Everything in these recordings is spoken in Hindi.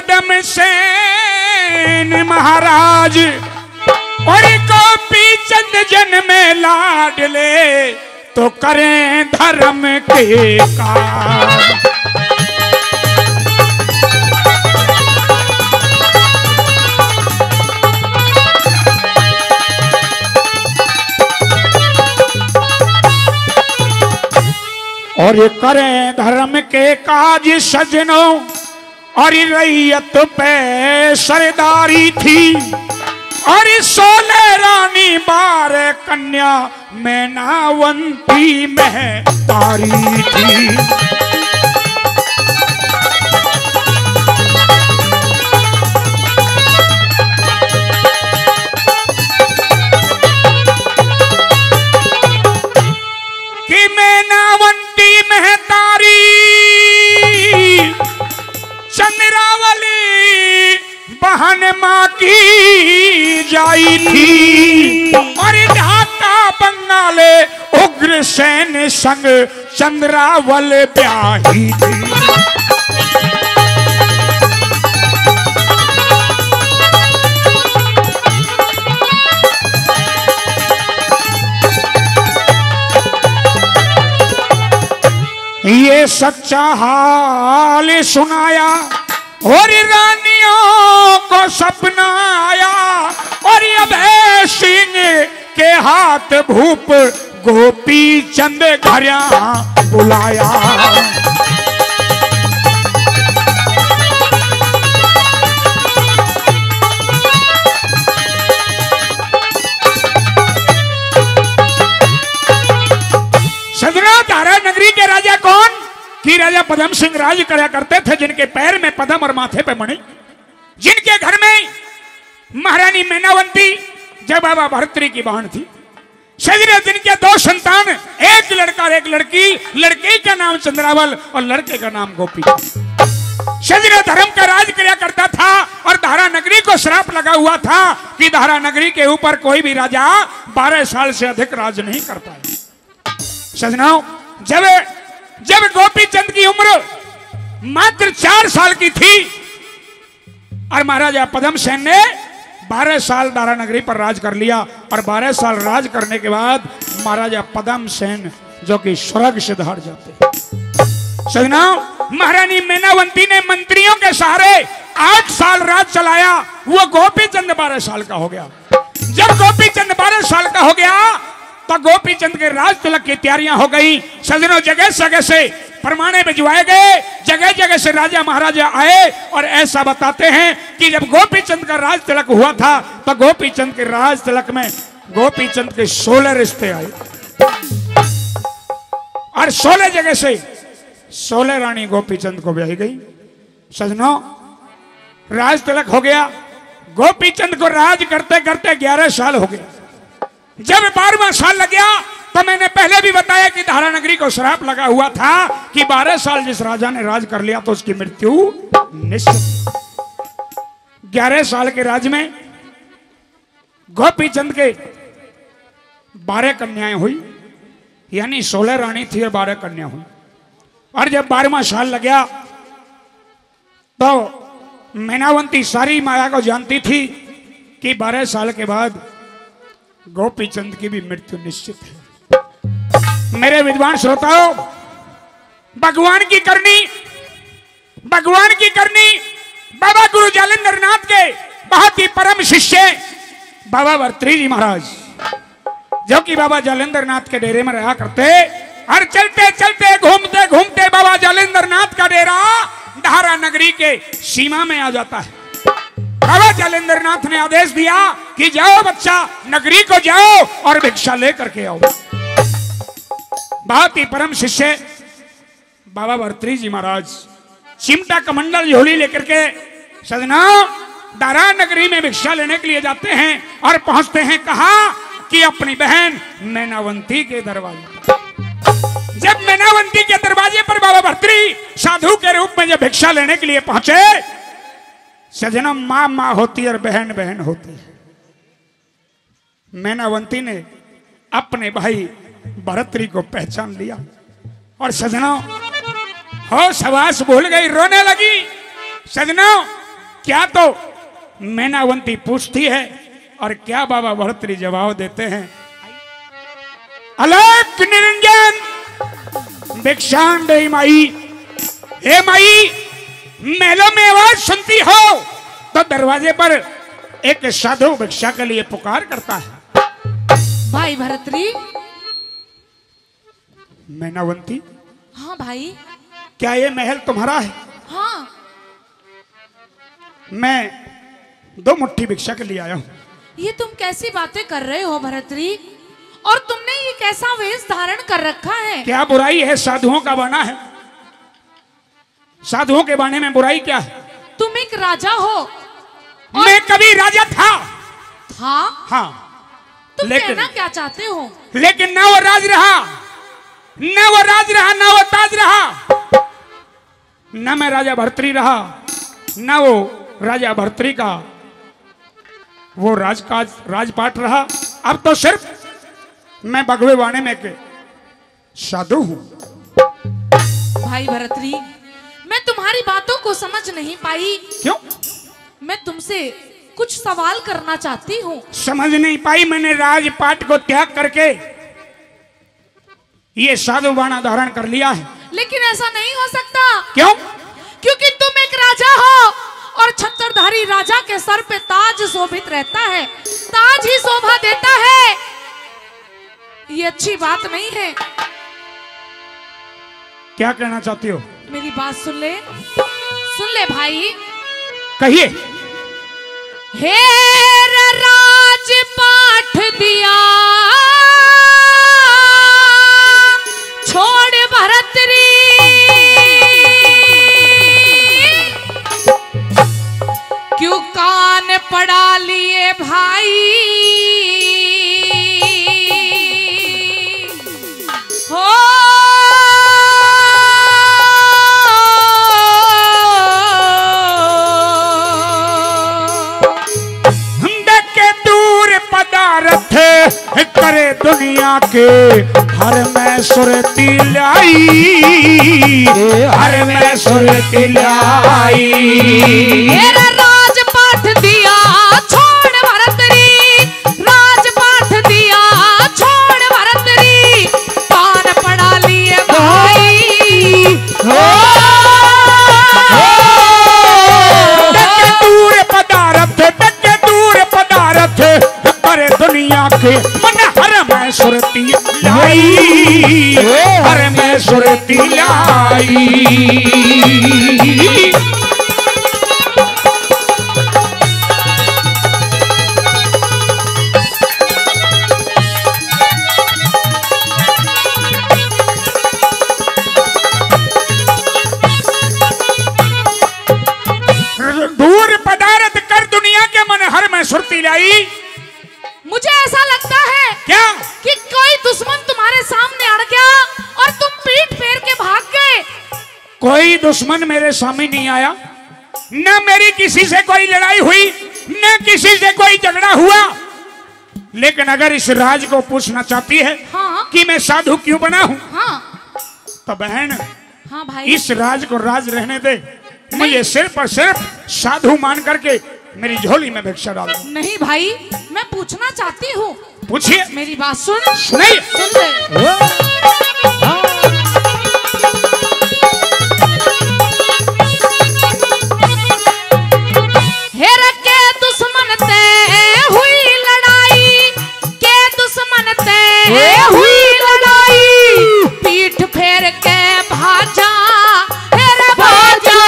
पद्म सेन महाराज और गोपी चंद जन में लाडले तो करें धर्म के काम। और ये करें धर्म के काज सजनों और रैयत पे सरदारी थी और 16 रानी 12 कन्या मैनावंती महतारी थी। कि मैनावंती महतारी चंद्रावली बहन माँ की जाई थी और ढाका बंगाले उग्रसेन संग चंद्रावल ब्याही थी। ये सच्चा हाल सुनाया और रानियों को सपना आया और अभय सिंह के हाथ भूप गोपी चंद घरिया बुलाया। सदना धारा नगरी के राजा कौन कि राजा पद्म सिंह राज करा करते थे, जिनके पैर में पद्म और माथे पे मणि, जिनके घर में महारानी मैनावंती जब बाबा भर्तृहरि की बहन थी। सजने जिनके 2 संतान, एक लड़का और एक लड़की, लड़के का नाम चंद्रावल और लड़के का नाम गोपी। सजने धर्म का राज किया करता था और धारा नगरी को श्राप लगा हुआ था कि धारा नगरी के ऊपर कोई भी राजा 12 साल से अधिक राज नहीं कर पाए। सजनाओ, जब गोपी चंद की उम्र मात्र 4 साल की थी और महाराजा पद्म सेन ने 12 साल दारा नगरी पर राज कर लिया और 12 साल राज करने के बाद महाराजा पद्म सेन जो कि स्वर्ग से धार जाते। सजनाओ, महारानी मैनावंती ने मंत्रियों के सहारे 8 साल राज चलाया। वो गोपी चंद 12 साल का हो गया। जब गोपी चंद 12 साल का हो गया तो गोपी चंद के राज तिलक की तैयारियां हो गई। सजनों, जगह जगह से परमाणे भिजवाए गए, जगह जगह से राजा महाराजा आए और ऐसा बताते हैं कि जब गोपी चंद का राज तिलक हुआ था तो गोपी चंद के राज तिलक में गोपी चंद के 16 रिश्ते आए और 16 जगह से 16 रानी गोपी चंद को ब्याही गई। सजनों, राज तिलक हो गया। गोपी चंद को राज करते करते 11 साल हो गए। जब 12वां साल लग गया तो मैंने पहले भी बताया कि धारा नगरी को श्राप लगा हुआ था कि 12 साल जिस राजा ने राज कर लिया तो उसकी मृत्यु निश्चित। 11 साल के राज में गोपी चंद के 12 कन्याएं हुई, यानी 16 रानी थी और 12 कन्या हुई। और जब 12वां साल लग गया तो मैनावंती सारी माया को जानती थी कि 12 साल के बाद गोपी चंद की भी मृत्यु निश्चित है। मेरे विद्वान श्रोताओं, भगवान की करनी बाबा गुरु जालंधर नाथ के बहुत ही परम शिष्य बाबा भर्तृहरि जी महाराज, जो कि बाबा जालंधर नाथ के डेरे में रहा करते। और चलते चलते घूमते घूमते बाबा जालंधर नाथ का डेरा धारा नगरी के सीमा में आ जाता है। बाबा जालंधर नाथ ने आदेश दिया कि जाओ बच्चा, नगरी को जाओ और भिक्षा लेकर के आओ। बहुत ही परम शिष्य बाबा भर्तृहरि जी महाराज चिमटा कमंडल झोली लेकर के सजना दारा नगरी में भिक्षा लेने के लिए जाते हैं और पहुंचते हैं कहा कि अपनी बहन मैनावंती के दरवाजे। जब मैनावंती के दरवाजे पर बाबा भर्तृहरि साधु के रूप में जब भिक्षा लेने के लिए पहुंचे, सजना माँ माँ होती और बहन बहन होती है। मैनावंती ने अपने भाई भर्तृहरि को पहचान लिया और सजना होश हवास भूल गई, रोने लगी। सजना क्या तो मैनावंती पूछती है और क्या बाबा भर्तृ जवाब देते हैं। अलग निरंजन भिक्षांड माई, हे माई महलों में आवाज सुनती हो तो दरवाजे पर एक साधु भिक्षा के लिए पुकार करता है। भाई भरतरी। मैनावंती, हाँ भाई। क्या ये महल तुम्हारा है? हाँ। मैं 2 मुट्ठी भिक्षा के लिए आया हूँ। ये तुम कैसी बातें कर रहे हो भरतरी? और तुमने ये कैसा वेश धारण कर रखा है? क्या बुराई है? साधुओं का बना है। साधुओं के बाने में बुराई क्या है? तुम एक राजा हो। मैं कभी राजा था। हाँ। तुम कहना क्या चाहते हो? लेकिन ना वो राज रहा, ना वो राज रहा, ना वो ताज रहा, ना मैं राजा भर्तृ रहा, ना वो राजा भर्तृ का वो राजकाज राजपाट रहा। अब तो सिर्फ मैं बगवे वाणे में के साधु हूं। भाई भरतरी, मैं तुम्हारी बातों को समझ नहीं पाई। क्यों? मैं तुमसे कुछ सवाल करना चाहती हूँ। समझ नहीं पाई? मैंने राजपाट को त्याग करके ये साधु बाणा धारण कर लिया है। लेकिन ऐसा नहीं हो सकता। क्यों? क्योंकि तुम एक राजा हो और छत्रधारी राजा के सर पे ताज शोभित रहता है। ताज ही शोभा देता है। ये अच्छी बात नहीं है। क्या कहना चाहती हो? मेरी बात सुन ले भाई। कहिए। हेर राजपाट दिया छोड़ भरतरी, क्यों कान पड़ा लिए भाई हो। पदार्थ करे दुनिया के हर में सुरती लाई, हर में सुरती लाई। मेरा राजपाट दिया छोड़ भरतरी, राजपाट दिया छोड़ भरतरी, कान पड़ा लिए भाई हो। दूर पदार्थ, दूर पदार्थ करे दुनिया के मन हर में सुरती लाई, हर में सुरती लाई। दूर पदार्थ कर दुनिया के मन हर में सुरती लाई। मुझे ऐसा लगता है क्या कि कोई दुश्मन तुम्हारे सामने अड़ गया और तुम पीठ फेर के भाग गए। कोई दुश्मन मेरे सामने नहीं आया, न मेरी किसी से कोई लड़ाई हुई, न किसी से कोई झगड़ा हुआ। लेकिन अगर इस राज को पूछना चाहती है हाँ? कि मैं साधु क्यों बना हूं, हाँ? तो बहन हाँ भाई। इस राज को राज रहने दे। मुझे सिर्फ और सिर्फ साधु मान करके मेरी झोली में भिक्षा डाल दो। नहीं भाई, मैं पूछना चाहती हूँ। पूछिए। मेरी बात सुन। सुनिए। सुन ले। हेर के दुश्मन ते हुई लड़ाई, के दुश्मन ते हुई लड़ाई, पीठ फेर के भाजा, हेर भाजा।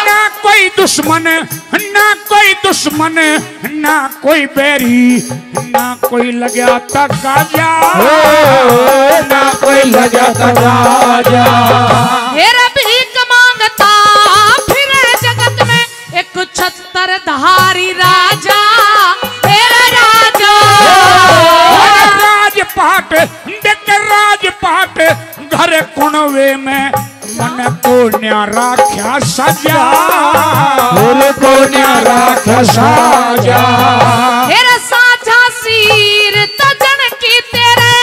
ना कोई दुश्मन, ना कोई दुश्मन, ना कोई बैरी, ना कोई लगा तकाजा, ना कोई लगा तकाजा। हेरा भीख मांगता फिरे जगत में एक छत्रधारी राजा, हेरा राजा। राजपाट देख राजपाट घर कुणवे में मन को न्यारा क्या सजा, मन को न्यारा क्या सजा। हेरा साझा सिर तजन की तेरे,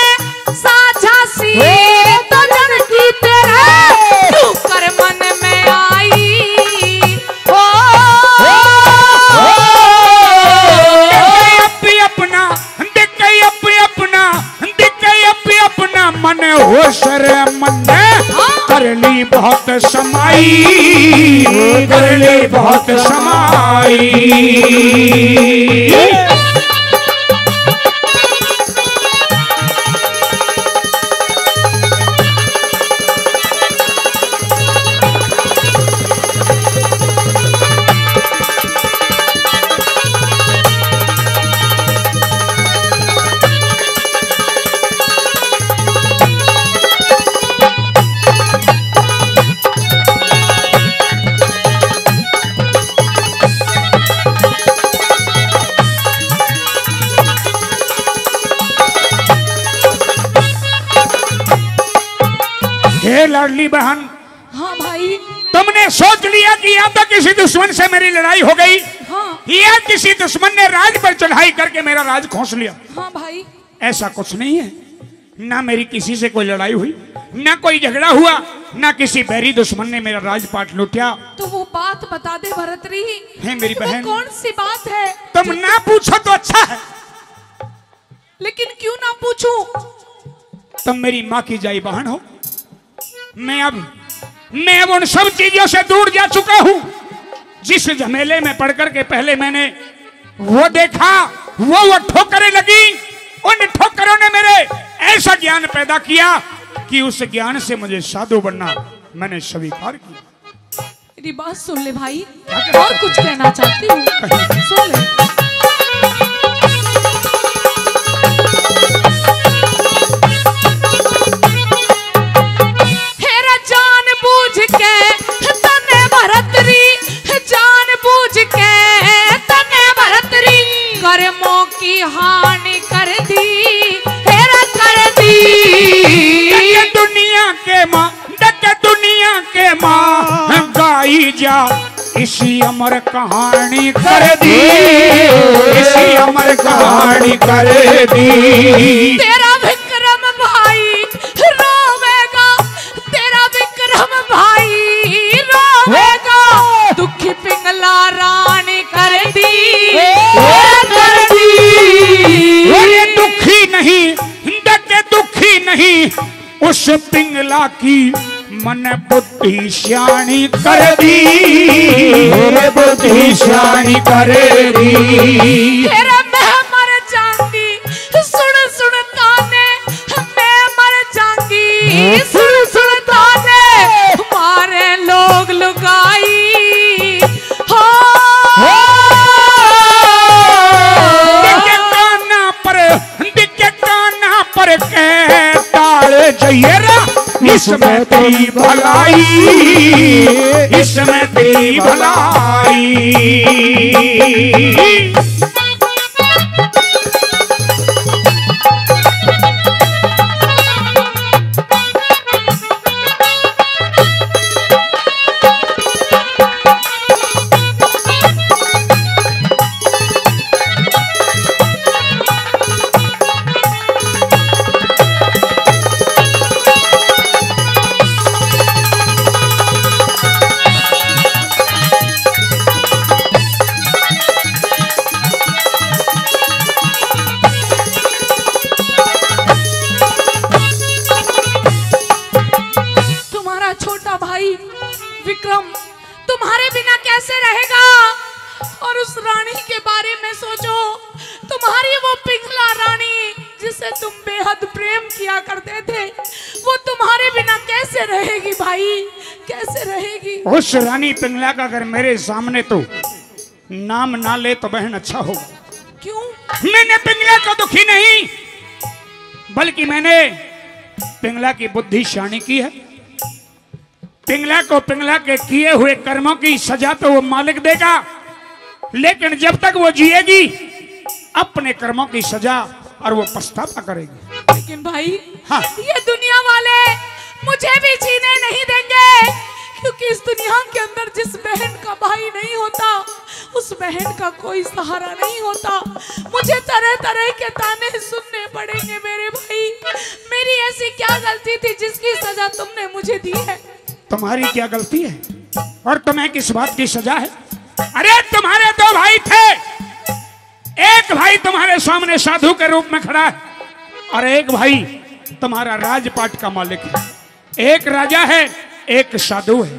साझा सिर तजन की तेरे, तू कर मन में आई हो। ली बहुत समाई, कर ली बहुत समाई। हे लाडली बहन, हाँ भाई। तुमने सोच लिया कि या तो किसी दुश्मन से मेरी लड़ाई हो गई, हाँ या किसी दुश्मन ने राज पर चढ़ाई करके मेरा राज खोस लिया। हाँ भाई। ऐसा कुछ नहीं है, ना मेरी किसी से कोई लड़ाई हुई, ना कोई झगड़ा हुआ, ना किसी बैरी दुश्मन ने मेरा राजपाट लूटा। तो वो बात बता दे भरतरी, है मेरी बहन, कौन सी बात है? तुम ना पूछो तो अच्छा है। लेकिन क्यों ना पूछूं? तुम मेरी माँ की जाई बहन हो। मैं अब उन सब चीजों से दूर जा चुका हूं जिस झमेले में पढ़कर के पहले मैंने वो देखा, वो ठोकरें लगी। उन ठोकरों ने मेरे ऐसा ज्ञान पैदा किया कि उस ज्ञान से मुझे साधु बनना मैंने स्वीकार किया। मेरी बात सुन ले भाई, और कुछ कहना चाहती हूँ, सुन ले। कर्मों की हानि कर दी, हेरा कर दी। दुनिया के माँ, दुनिया के माँ गाई जा इसी अमर कहानी कर दी, इसी अमर कहानी कर दी। तेरा विक्रम भाई रोवेगा, तेरा विक्रम भाई रोवेगा, दुखी पिंगला रानी कर दी, कर दी। ये दुखी नहीं, दुखी नहीं, उस पिंगला की मन बुद्धि श्याणी कर दी, बुद्धि श्याणी कर दी। तेरा मैं मर जाऊंगी, सुन सुन ताने, मैं मर जाऊंगी, सुन सुन ताने, हमारे लोग लुगाई हो। दिखे काना पर के ताल जयरा, इसमें तेरी भलाई, इसमें तेरी भलाई। विक्रम तुम्हारे बिना कैसे रहेगा? और उस रानी के बारे में सोचो, तुम्हारी वो पिंगला रानी जिसे तुम बेहद प्रेम किया करते थे, वो तुम्हारे बिना कैसे रहेगी भाई, कैसे रहेगी? उस रानी पिंगला का अगर मेरे सामने तो नाम ना ले तो बहन अच्छा होगा। क्यों? मैंने पिंगला को दुखी नहीं, बल्कि मैंने पिंगला की बुद्धि शानी की है। पिंगला को पिंगला के किए हुए कर्मों की सजा तो वो मालिक देगा, लेकिन जब तक वो जिएगी अपने कर्मों की सजा और वो पछतावा करेगी। लेकिन भाई हाँ। ये दुनिया वाले मुझे भी जीने नहीं देंगे, क्योंकि इस दुनिया के अंदर जिस बहन का भाई नहीं होता उस बहन का कोई सहारा नहीं होता। मुझे तरह तरह के ताने सुनने पड़ेंगे मेरे भाई। मेरी ऐसी क्या गलती थी जिसकी सजा तुमने मुझे दी है? तुम्हारी क्या गलती है और तुम्हें किस बात की सजा है? अरे तुम्हारे दो भाई थे, एक भाई तुम्हारे सामने साधु के रूप में खड़ा है और एक भाई तुम्हारा राजपाट का मालिक है। एक राजा है, एक साधु है,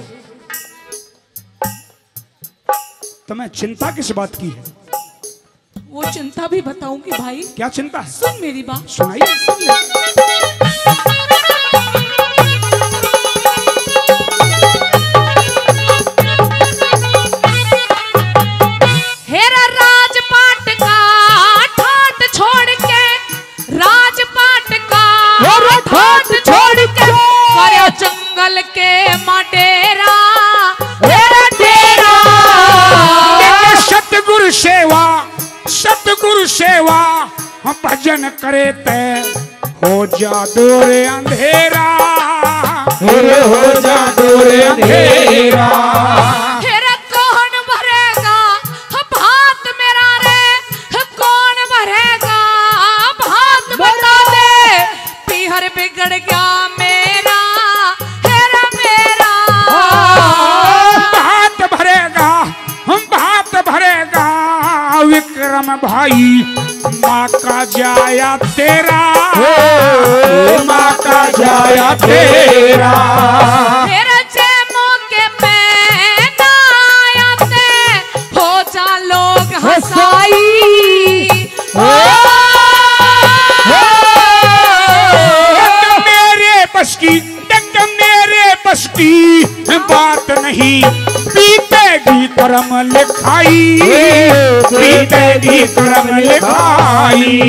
तुम्हें चिंता किस बात की है? वो चिंता भी बताऊंगी भाई। क्या चिंता है? सुन मेरी बात। सुनाइए। सुन ले। हेरा राजपाट का ठाट छोड़ के, राजपाट का ठाट छोड़ के, करे जंगल के माटेरा हेरा डेरा। सतगुरु सेवा, सतगुरु सेवा हम भजन करे ते हो जा दूर अंधेरा, हो जा दूर अंधेरा। फिर कौन भरेगा भात मेरा रे, कौन भरेगा भात बता दे, पीहर बिगड़ गया मेरा हेरा मेरा। भात भरेगा, हम भात भरेगा विक्रम भाई, माँ का जाया तेरा, माँ का जाया तेरा। तेरा जय मौके पे ना आते, हो जा लोग हंसाई। मेरे बस की, मेरे बस की बात नहीं, पीतेगी कर्म लिखाई, पीतेगी कर्म लिखाई।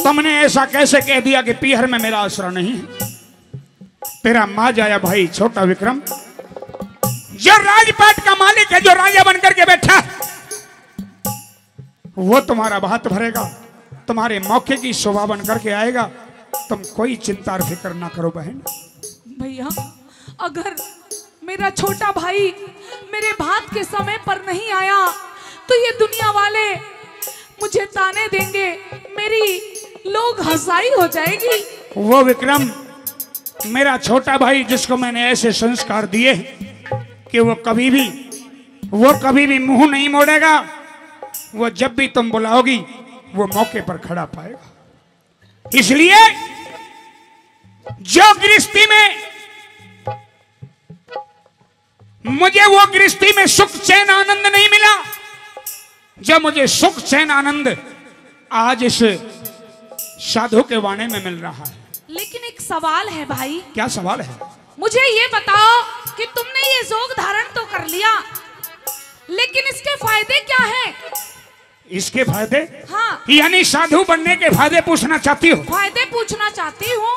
तुमने ऐसा कैसे कह दिया कि पीहर में मेरा आसरा नहीं है? तेरा मां जाया भाई छोटा विक्रम, जो राजपाट का मालिक है, जो राजा बनकर के बैठा है, वो तुम्हारा भात भरेगा, तुम्हारे मौके की शोभा बनकर के आएगा। तुम कोई चिंता और फिक्र ना करो बहन। भैया, अगर मेरा छोटा भाई मेरे भात के समय पर नहीं आया तो ये दुनिया वाले मुझे ताने देंगे, मेरी लोग हंसाई हो जाएगी। वो विक्रम मेरा छोटा भाई, जिसको मैंने ऐसे संस्कार दिए कि वो कभी भी मुंह नहीं मोड़ेगा, वो जब भी तुम बुलाओगी वो मौके पर खड़ा पाएगा। इसलिए जो गृहस्थी में मुझे वो गृहस्थी में सुख चैन आनंद नहीं मिला, जो मुझे सुख चैन आनंद आज इस साधु के वाणे में मिल रहा है। लेकिन एक सवाल है भाई। क्या सवाल है? मुझे ये बताओ कि तुमने ये जोग धारण तो कर लिया, लेकिन इसके फायदे क्या हैं? इसके फायदे? हाँ। यानी साधु बनने के फायदे पूछना चाहती हो? फायदे पूछना चाहती हूँ।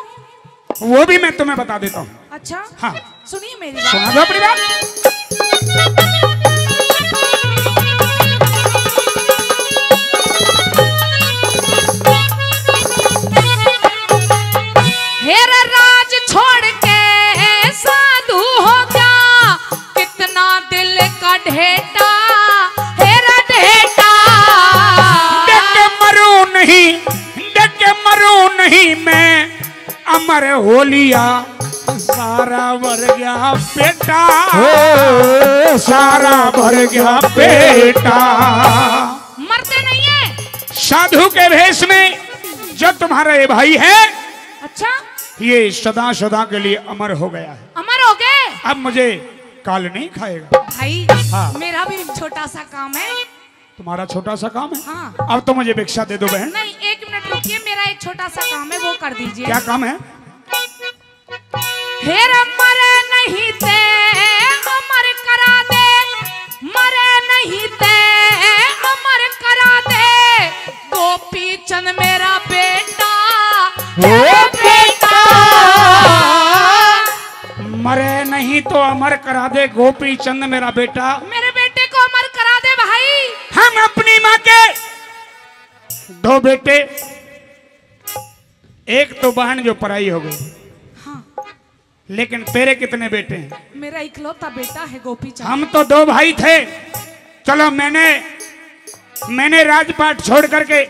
वो भी मैं तुम्हें बता देता हूँ। अच्छा, हाँ, सुनिए मेरी बात। सुना दो अपनी बात। हेरा राज छोड़ के साधु हो गया, कितना दिल का ढेटा हेरा ढेटा। डके मरू नहीं मैं, अमर हो लिया सारा भर गया बेटा, सारा भर गया बेटा। मरते नहीं है साधु के भेष में जो तुम्हारा ये भाई है, अच्छा, ये सदा सदा के लिए अमर हो गया है। अमर हो गए? अब मुझे काल नहीं खाएगा। भाई, हाँ। मेरा भी छोटा सा काम है। तुम्हारा छोटा सा काम है? हाँ। अब तो मुझे भिक्षा दे दो बहन। नहीं, एक मिनट रुकिए, मेरा एक छोटा सा काम है, वो कर दीजिए। क्या काम है? हेरा मरे नहीं ते अमर करा दे, मरे नहीं ते अमर करा दे, गोपी चंद मेरा बेटा, बेटा। मरे नहीं तो अमर करा दे गोपी चंद मेरा बेटा। मेरे बेटे को अमर करा दे भाई। हम अपनी माँ के दो बेटे एक तो बहन जो पराई हो गई, हाँ। लेकिन तेरे कितने बेटे हैं? मेरा इकलौता बेटा है गोपी चंद। हम तो 2 भाई थे। चलो मैंने राजपाट छोड़ करके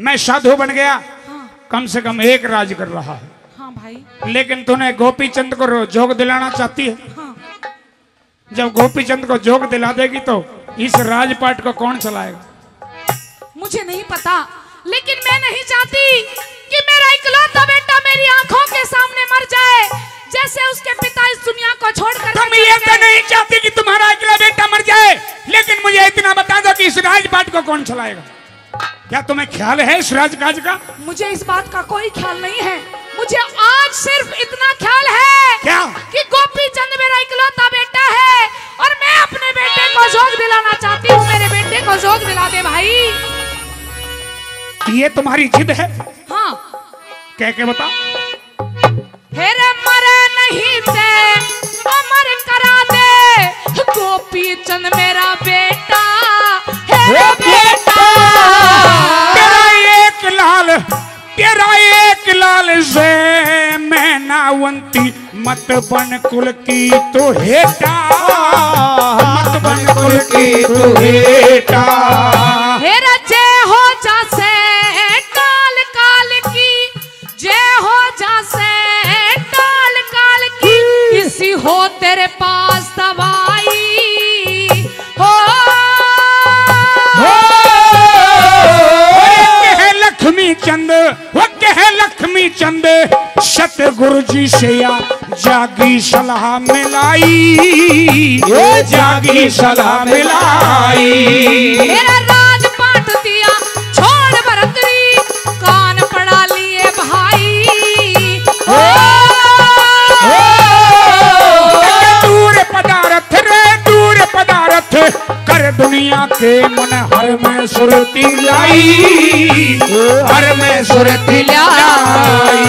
मैं साधु बन गया। हाँ। कम से कम एक राज कर रहा है। हाँ भाई। लेकिन तूने गोपी चंद को जोग दिलाना चाहती है। हाँ। जब गोपी चंद को जोग दिला देगी तो इस राजपाट को कौन चलाएगा? मुझे नहीं पता, लेकिन मैं नहीं चाहती कि मेरा इकलौता बेटा मेरी आंखों के सामने मर जाए, जैसे उसके पिता इस दुनिया को छोड़कर। तुम ये तो नहीं चाहती कि तुम्हारा इकलौता बेटा मर जाए, लेकिन मुझे इतना बता दो कि इस राजपाट को कौन चलाएगा? क्या तुम्हें ख्याल है इस राजकाज का? मुझे इस बात का कोई ख्याल नहीं है। मुझे आज सिर्फ इतना ख्याल है क्या? कि गोपी चंद मेरा इकलौता बेटा है और मैं अपने बेटे को जोग दिलाना चाहती हूँ। मेरे बेटे को जोग दिला दे भाई। ये तुम्हारी जिद है? हाँ। कह के बता। हेरे मरे नहीं ते अमर करा दे गोपी चंद मेरा बेटा है बेटा। तेरा एक लाल से मैं नावंती मत बन कुल की तो हेटा, मत बन कुल की तो हेटा। हेरा जय हो जासे काल काल की, जय हो जासे काल काल की, इसी हो तेरे पास दवाई हो। लक्ष्मी चंद, वो कहे लक्ष्मी चंद सतगुरु जी से या जागी सलाह मिलाई, जागी सलाह मिलाई। मेरा राजपाट दिया छोड़ भरतरी, कान पड़ा लिए भाई हो। दूर पदार्थ रे दूर पदार्थ कर दुनिया के मन हर में सुरती लाई, हर में सुरती लाई।